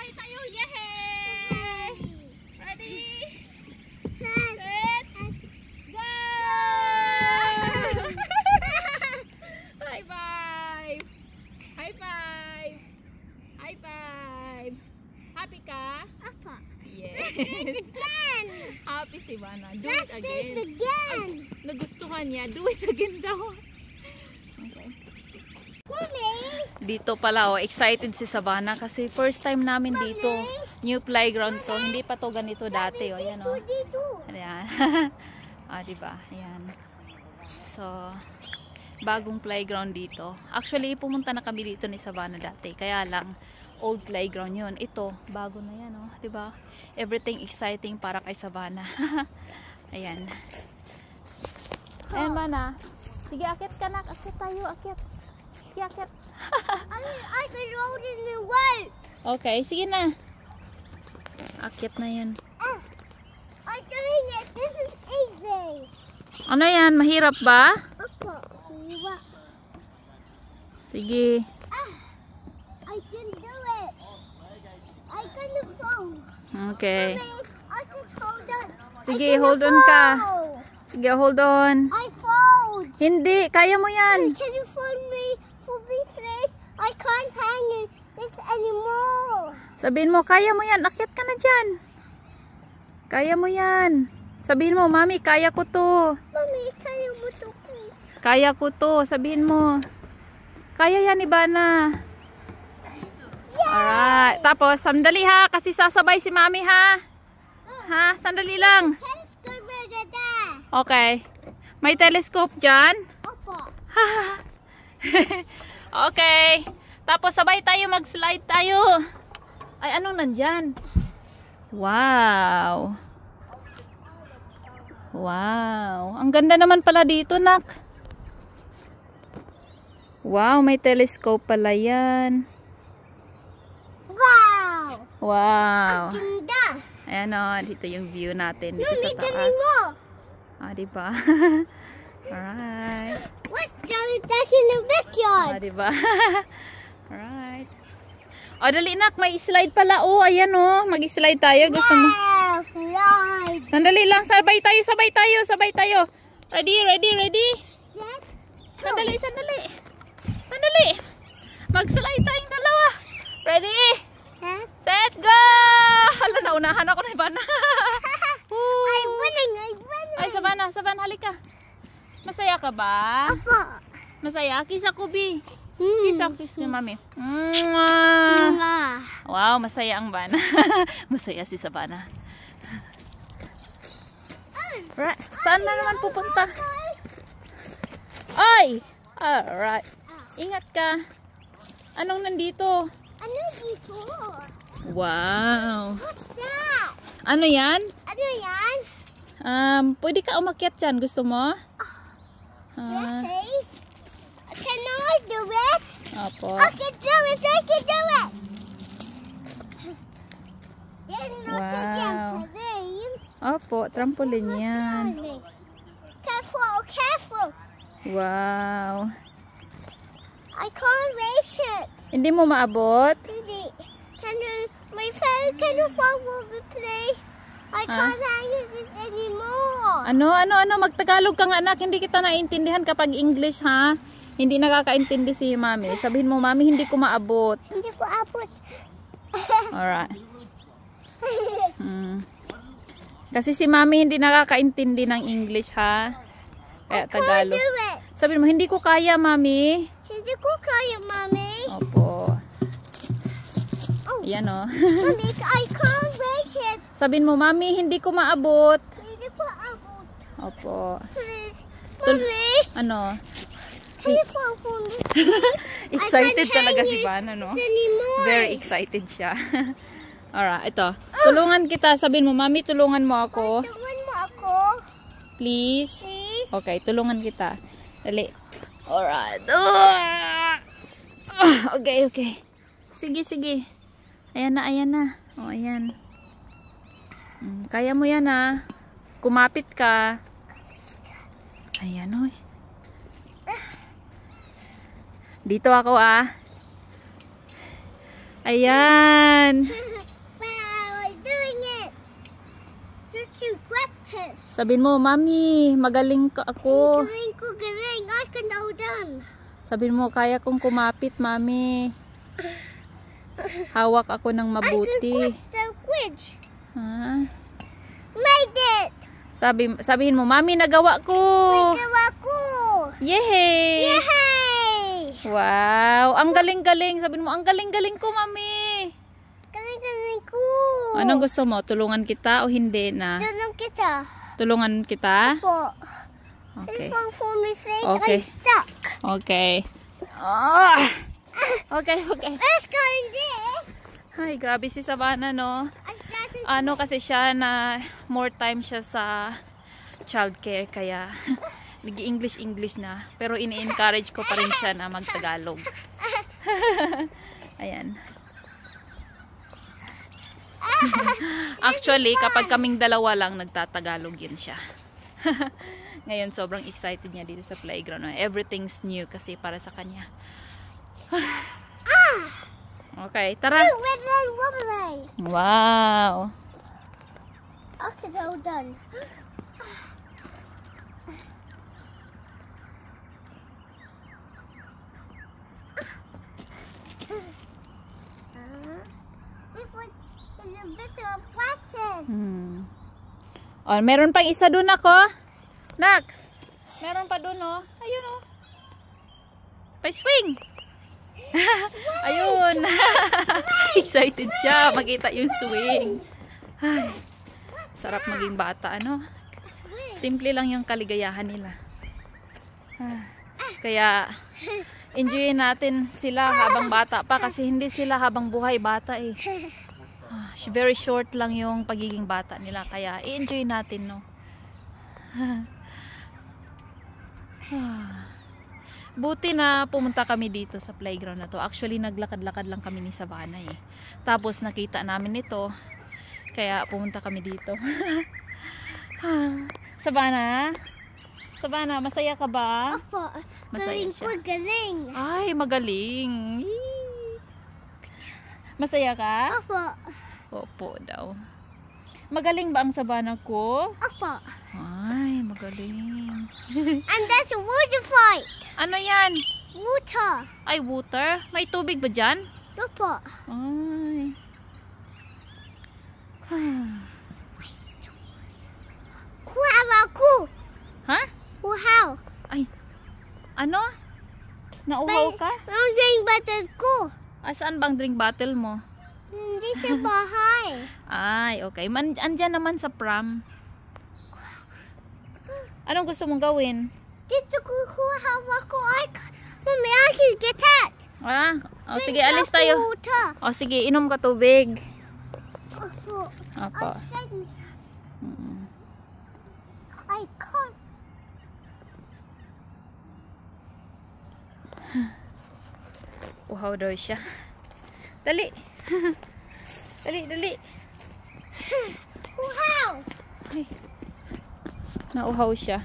Sabay tayo. Yehey! Ready? Set. Go! High five! High five! High five! Happy ka? Apa. Yes. Again. Happy si Vanna. Do Let's it do again. it again. Nagustuhan niya. Do it again daw. Okay. Mommy. Dito pala, oh, excited si Savannah kasi first time namin dito. New playground to. Hindi pa to ganito dati, oh. Ayan, oh. Ayan. Ah, diba? Ayan. So, bagong playground dito. Actually, pumunta na kami dito ni Savannah dati. Kaya lang, old playground yun. Ito, bago na yan, oh. Diba? Everything exciting para kay Savannah. Ayan. Ayan, Mana. Sige, akit ka na. Akit tayo, akit. Sige, akit. I can roll in the way. Okay, sige na. Akit na yan. I'm doing it. This is easy. Ano yan? Mahirap ba? Apa. Siwa. Sige. I can do it. I can phone. Okay. Mommy, I can hold on. Sige, hold on ka. Sige, hold on. I fold. Hindi, kaya mo yan. Can you phone me for me, please? I can't hang it this anymore. Sabihin mo, kaya mo yan. Akit ka na dyan. Kaya mo yan. Sabihin mo, Mami, kaya ko to. Mommy, can you to please? Kaya ko to. Sabihin mo. Kaya yan, Ivana. Alright. Tapos, sandali ha. Kasi sasabay si Mami ha. Ha? Sandali lang. Telescope over there. Okay. May telescope dyan. Apa. Okay. Tapos sabay tayo mag-slide tayo. Ay, anong nandyan? Wow. Wow. Ang ganda naman pala dito, nak. Wow, may telescope pala yan. Wow. Wow. Ganda. Ayan o, dito yung view natin dito Mommy, sa tell me taas. more. Ah, diba? Alright. What's down back in the backyard? Ah, diba? Alright. O, dali nak, may slide pala. Oh, ayan oh. Mag-slide tayo. Gusto mo? Wow, slide. Sandali lang. Sabay tayo, sabay tayo, sabay tayo. Ready, ready, ready? Let's go. Sandali, sandali. Sandali. Mag-slide tayong dalawa. Ready? Set, go! Hala, naunahan ako na Ivana. I'm winning, I'm winning. Ay, Savannah, Savannah, halika. Masaya ka ba? Apa. Masaya? Kiss ako, Bi. Hmm. Kiss ako, kiss kay Mami. Mwah! Nga. Wow, masaya ang Vanna. Masaya si Savannah. Right. Saan na naman pupunta? Ay! Alright. Ingat ka. Anong nandito? Ano dito? Wow. What's that? Ano yan? Ano yan? Pwede ka umakyat dyan. Gusto mo? Yes. Can I do it? Opo. I can do it. I can do it. There's not a Wow. trampoline. Opo, trampoline yan. Careful, careful. Wow. I can't reach it. Hindi mo maabot? Hindi. Can you follow me, please? I can't hang this anymore. Ano? Magtagalog ka nga anak. Hindi kita naintindihan kapag English ha. Hindi nakakaintindi si Mami. Sabihin mo, Mami, hindi ko maabot. Hindi ko abot. Alright. Kasi si Mami hindi nakakaintindi ng English ha. Kaya I can't Tagalog. do it. Sabihin mo, hindi ko kaya, Mami. Hindi ko kaya, Mommy. Opo. Oh. Ayan o. Mommy, I can't reach it. Sabihin mo, Mami, hindi ko maabot. Hindi ko abot. Opo. Please. Mommy, Ano? can you follow me? Excited I can't talaga hang si it Vanna, no? anymore. Very excited siya. Alright, ito. Tulungan kita. Sabihin mo, Mami, tulungan mo ako. Tulungan mo ako, Please. please. Okay, tulungan kita. Dali. Alright. Okay, okay. Sige, sige. Ayan na, ayan na. O, ayan. Kaya mo yan, ha. Kumapit ka. Ayan, oy. Dito ako, ah. Ayan. practice. Sabihin mo, Mami, magaling ka ako. Galing ko, galing. I can know done. Sabihin mo, kaya kong kumapit, Mami. Hawak ako ng I can mabuti. push the quiz. Ha? Made it. Sabihin mo, Mami, nagawa ko. Gawa ko. Yay! Yay! Wow! Ang galing-galing. Sabihin mo, ang galing-galing ko, Mami. Galing ko. Anong gusto mo? Tulungan kita o hindi na? Tulong kita. Tulungan kita? Po. Okay. For my face, Okay. I'm stuck. Okay. Ah! Okay, okay. Let's go in there. Ay, grabe si Savannah, no? I started. Ano kasi siya na more time siya sa childcare, kaya nag-English na. Pero ini-encourage ko pa rin siya na mag-Tagalog. Ayan. Actually, kapag kaming dalawa lang, nagtatagalog yun siya. Ngayon, sobrang excited niya dito sa playground. Everything's new kasi para sa kanya. Okay, tara. Wobbly. Wow. Okay, all done. This one is a bit of practice. Oh, meron pang isa dun ako. Nak, meron pa dun, oh. Ayun, oh. Pa-swing. Ayun. Excited siya makita yung swing. Ay, sarap maging bata, ano? Simple lang yung kaligayahan nila. Kaya enjoyin natin sila habang bata pa kasi hindi sila habang buhay bata eh. Very short lang yung pagiging bata nila, kaya i-enjoy natin, no? Buti na pumunta kami dito sa playground na to. Actually, naglakad-lakad lang kami ni Savannah eh. Tapos nakita namin ito, kaya pumunta kami dito. Savannah? Savannah, masaya ka ba? Opo. Masaya Galing siya. po, galing. Ay, magaling. Yee. Masaya ka? Opo. Opo daw. Magaling ba ang Savannah ko? Opo. Ay, magaling. And that's a water fight. Ano yan? Water. Ay, water? May tubig ba dyan? Opo. Ay. Kuhaw ako. Ha? Kuhaw. Ay. Ano? Nauhaw ka? Ang drink bottle ko. Saan bang drink bottle mo? Hindi sa bahay. Ay, okay. Andyan naman sa pram. Anong gusto mong gawin? Dito ko kuhaw ako. Mami, I can get that. Sige, alis tayo. Water. Sige, inom ka tubig. Opo. Opo. I can't. Uhaw daw siya. Dali. Dali. Kuhaw. Ay. Nauhaw siya.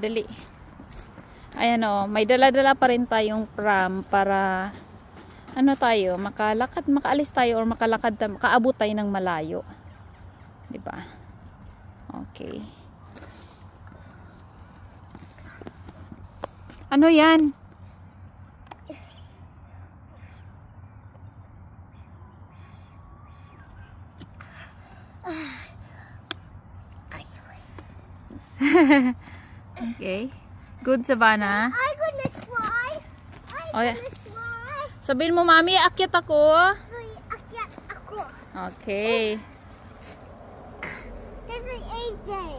Dali. Ayan o, may dala-dala pa rin tayong pram para makaalis tayo or makaabot tayo ng malayo. 'Di ba? Okay. Ano 'yan? Okay. Good, Savannah. I'm gonna fly. Yeah. Fly. Sabihin mo, Mami, akyat ako. Akyat ako. Okay. This is easy.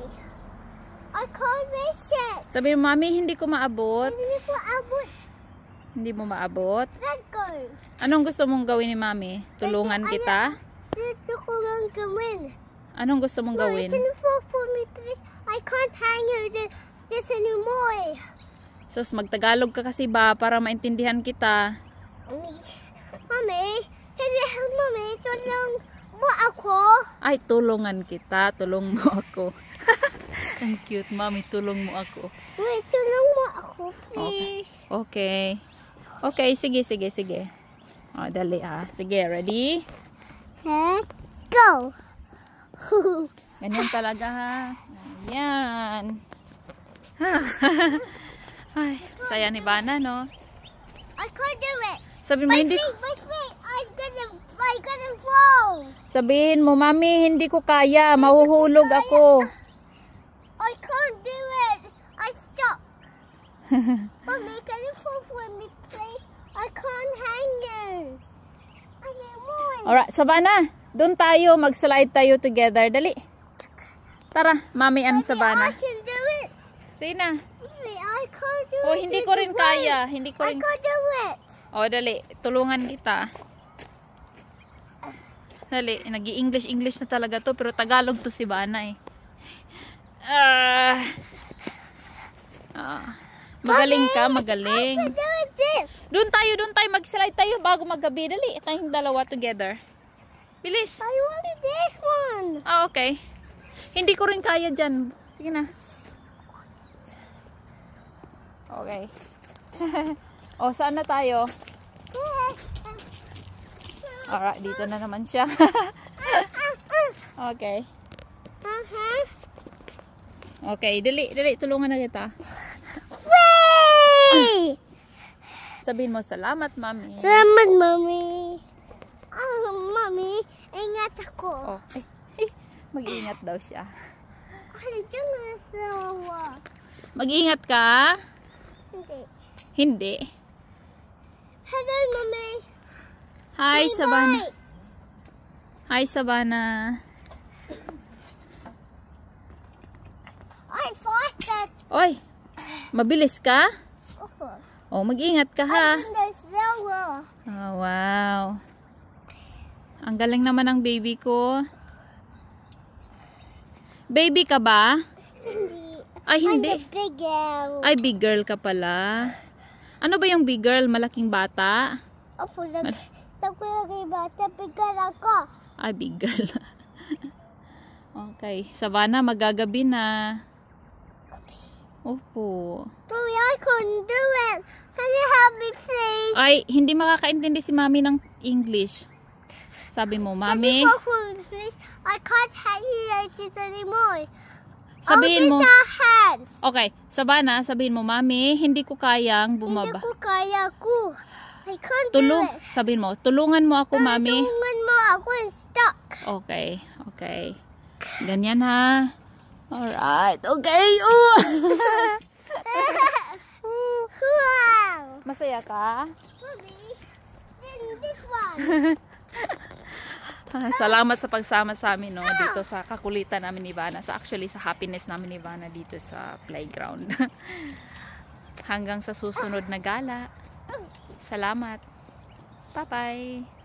I can't miss it. Sabihin mo, Mami, hindi ko maabot. Hindi ko abot. Hindi mo maabot. Let's go. Anong gusto mong gawin ni Mami? Tulungan kita? Dito ko lang gawin. Anong gusto mong gawin? Can you fall for me, please? I can't hang this anymore. Sus, magtagalog ka kasi ba para maintindihan kita? Mommy, can you help Mommy? Tulong mo ako. Ay, tulungan kita. Tulong mo ako. Ang cute, Mami. Tulong mo ako. Wait, tulong mo ako, please. Okay. Okay, sige. Dali ha. Sige, ready? Go. Ganyan talaga ha. Ayan. Ay, saya ni Ivana, no? I can't do it. Sabihin mo, hindi... My feet. I'm gonna fall. Sabihin mo, Mami, hindi ko kaya. Mahuhulog ako. I can't do it. I stuck. Mommy, can you fall for me, please? I can't hang you. I need more. Alright, Savannah. Doon tayo. Mag-slide tayo together. Dali. Tara, Mami and Savannah. I can do it. Sige na. Mommy, I can't do Oh, it. hindi ko rin kaya. Hindi ko I rin... can't do it. Oh, dali. Tulungan kita. Dali. Nag-i-English na talaga to. Pero Tagalog to si Ivana eh. Magaling ka, magaling. I can do it this. Doon tayo. Mag-slide tayo bago maggabi. Dali. Tayong dalawa together. Bilis. I wanted this one. Okay. Hindi ko rin kaya dyan. Sige na. Okay. O, saan na tayo? Alright, dito na naman siya. Okay. Okay, dali. Tulungan na kita. Whee! Sabihin mo, salamat, Mami. Salamat, Mommy. Mommy, ingat ako. Oh, mag-iingat daw siya. Ano dyan na sawa? Mag-iingat ka? Hindi. Hindi. Hello, Mommy. Hi, Bye-bye. Savannah. Hi, Savannah. I faster. Oy, mabilis ka? Opo. Oh, mag-ingat ka ha. I'm in the sawa. Oh, wow. Ang galing naman ng baby ko. Baby ka ba? Hindi. Ay, hindi. I'm the big girl. Ay, big girl ka pala. Ano ba yung big girl? Malaking bata? Opo, takulagi ba? Tapigal ako. Ay, big girl. Okay. Savannah, magagabi na. Opo. Mommy, I couldn't do it. Can you help me, please? Ay, hindi makakaintindi si Mami ng English. Sabi mo, Mami. Can you go for me, please? I can't hang you like this anymore. Sabihin mo. I'll get the hands. Okay. Savannah, sabihin mo, Mami, hindi ko kayang Hindi bumaba. ko kaya ko. I can't do it. Sabihin mo, tulungan mo ako, Mami. Tulungan mo ako, I'm stuck. Okay. Okay. Ganyan ha. Alright. Okay. Oh! Wow. Masaya ka? Mommy, then this one. Salamat sa pagsama sa amin, no, dito sa kakulitan namin ni Ivana. Actually, sa happiness namin ni Ivana dito sa playground. Hanggang sa susunod na gala. Salamat. Bye-bye.